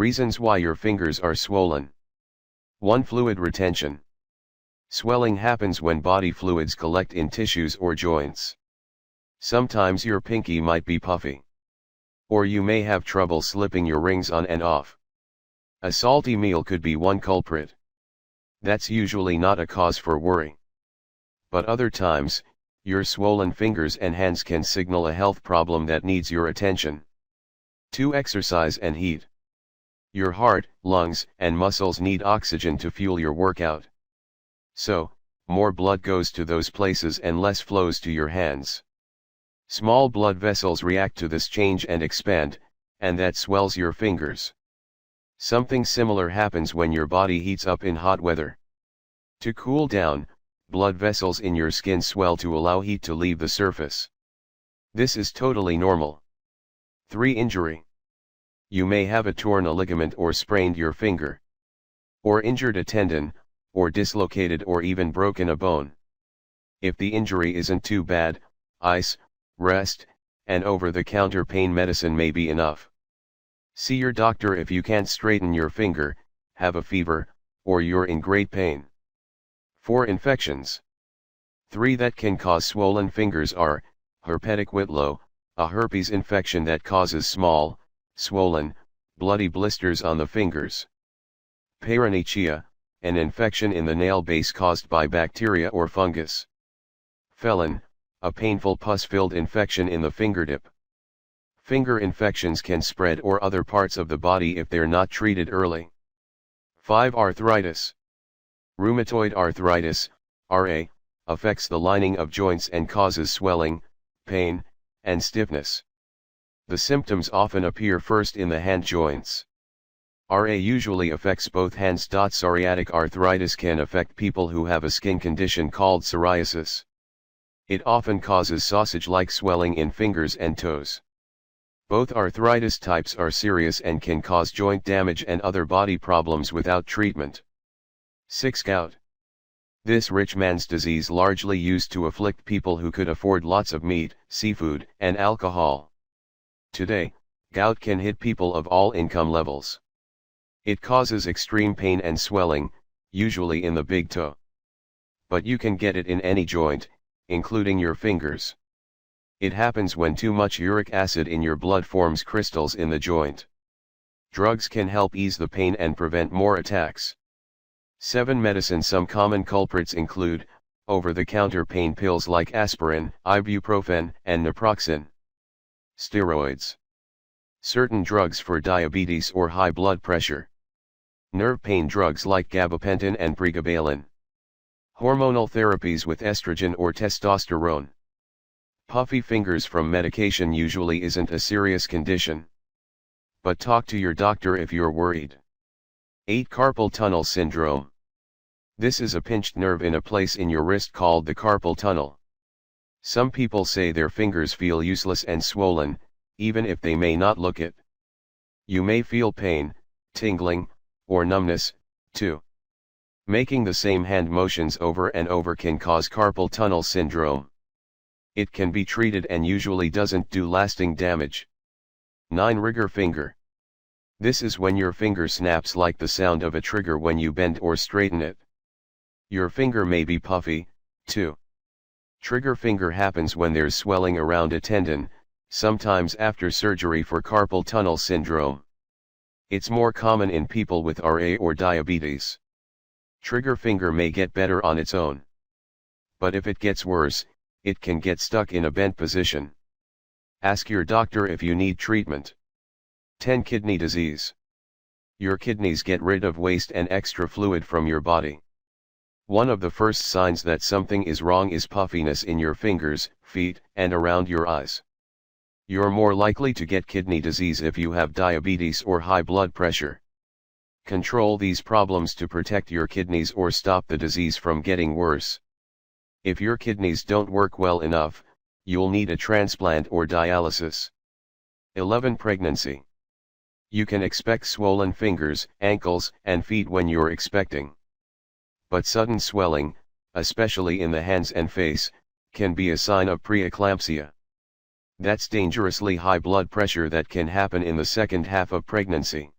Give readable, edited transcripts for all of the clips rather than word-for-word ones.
Reasons why your fingers are swollen. 1. Fluid retention. Swelling happens when body fluids collect in tissues or joints. Sometimes your pinky might be puffy. Or you may have trouble slipping your rings on and off. A salty meal could be one culprit. That's usually not a cause for worry. But other times, your swollen fingers and hands can signal a health problem that needs your attention. 2. Exercise and heat. Your heart, lungs, and muscles need oxygen to fuel your workout. So, more blood goes to those places and less flows to your hands. Small blood vessels react to this change and expand, and that swells your fingers. Something similar happens when your body heats up in hot weather. To cool down, blood vessels in your skin swell to allow heat to leave the surface. This is totally normal. 3. Injury. You may have torn a ligament or sprained your finger. Or injured a tendon, or dislocated or even broken a bone. If the injury isn't too bad, ice, rest, and over-the-counter pain medicine may be enough. See your doctor if you can't straighten your finger, have a fever, or you're in great pain. 4. Infections. 3 that can cause swollen fingers are, herpetic whitlow, a herpes infection that causes small, swollen, bloody blisters on the fingers. Paronychia, an infection in the nail base caused by bacteria or fungus. Felon, a painful pus-filled infection in the fingertip. Finger infections can spread or other parts of the body if they're not treated early. 5. Arthritis. Rheumatoid arthritis, RA, affects the lining of joints and causes swelling, pain, and stiffness. The symptoms often appear first in the hand joints. RA usually affects both hands. Psoriatic arthritis can affect people who have a skin condition called psoriasis. It often causes sausage-like swelling in fingers and toes. Both arthritis types are serious and can cause joint damage and other body problems without treatment. 6. Gout. This rich man's disease largely used to afflict people who could afford lots of meat, seafood, and alcohol. Today, gout can hit people of all income levels. It causes extreme pain and swelling, usually in the big toe. But you can get it in any joint, including your fingers. It happens when too much uric acid in your blood forms crystals in the joint. Drugs can help ease the pain and prevent more attacks. 7. Medicine. Some common culprits include, over-the-counter pain pills like aspirin, ibuprofen, and naproxen. Steroids. Certain drugs for diabetes or high blood pressure. Nerve pain drugs like gabapentin and pregabalin. Hormonal therapies with estrogen or testosterone. Puffy fingers from medication usually isn't a serious condition. But talk to your doctor if you're worried. 8. Carpal tunnel syndrome. This is a pinched nerve in a place in your wrist called the carpal tunnel. Some people say their fingers feel useless and swollen, even if they may not look it. You may feel pain, tingling, or numbness, too. Making the same hand motions over and over can cause carpal tunnel syndrome. It can be treated and usually doesn't do lasting damage. 9. Rigger finger. This is when your finger snaps like the sound of a trigger when you bend or straighten it. Your finger may be puffy, too. Trigger finger happens when there's swelling around a tendon, sometimes after surgery for carpal tunnel syndrome. It's more common in people with RA or diabetes. Trigger finger may get better on its own. But if it gets worse, it can get stuck in a bent position. Ask your doctor if you need treatment. 10. Kidney disease. Your kidneys get rid of waste and extra fluid from your body. One of the first signs that something is wrong is puffiness in your fingers, feet, and around your eyes. You're more likely to get kidney disease if you have diabetes or high blood pressure. Control these problems to protect your kidneys or stop the disease from getting worse. If your kidneys don't work well enough, you'll need a transplant or dialysis. 11. Pregnancy. You can expect swollen fingers, ankles, and feet when you're expecting. But sudden swelling, especially in the hands and face, can be a sign of preeclampsia. That's dangerously high blood pressure that can happen in the second half of pregnancy.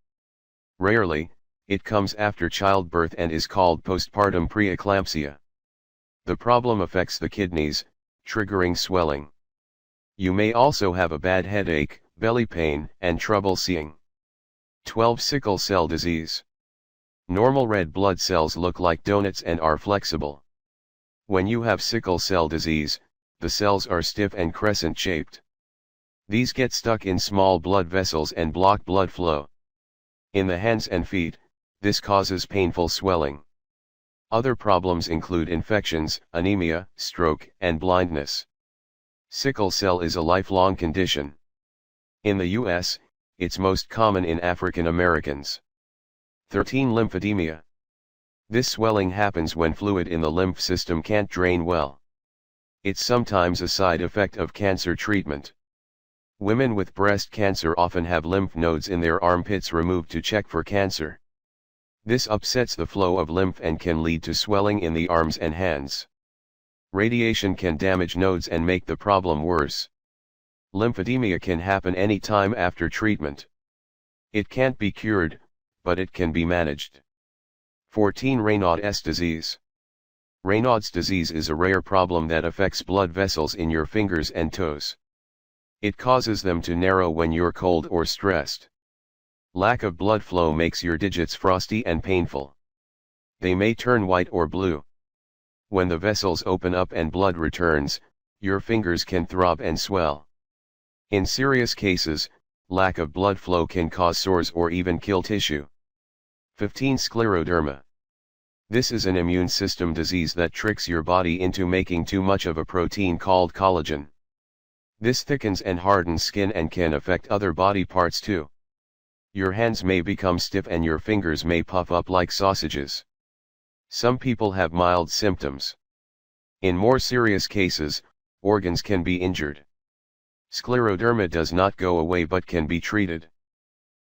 Rarely, it comes after childbirth and is called postpartum preeclampsia. The problem affects the kidneys, triggering swelling. You may also have a bad headache, belly pain, and trouble seeing. 12. Sickle cell disease. Normal red blood cells look like donuts and are flexible. When you have sickle cell disease, the cells are stiff and crescent-shaped. These get stuck in small blood vessels and block blood flow. In the hands and feet, this causes painful swelling. Other problems include infections, anemia, stroke, and blindness. Sickle cell is a lifelong condition. In the U.S., it's most common in African Americans. 13. Lymphedema. This swelling happens when fluid in the lymph system can't drain well. It's sometimes a side effect of cancer treatment. Women with breast cancer often have lymph nodes in their armpits removed to check for cancer. This upsets the flow of lymph and can lead to swelling in the arms and hands. Radiation can damage nodes and make the problem worse. Lymphedema can happen any time after treatment. It can't be cured, but it can be managed. 14. Raynaud's disease. Raynaud's disease is a rare problem that affects blood vessels in your fingers and toes. It causes them to narrow when you're cold or stressed. Lack of blood flow makes your digits frosty and painful. They may turn white or blue. When the vessels open up and blood returns, your fingers can throb and swell. In serious cases, lack of blood flow can cause sores or even kill tissue. 15. Scleroderma. This is an immune system disease that tricks your body into making too much of a protein called collagen. This thickens and hardens skin and can affect other body parts too. Your hands may become stiff and your fingers may puff up like sausages. Some people have mild symptoms. In more serious cases, organs can be injured. Scleroderma does not go away but can be treated.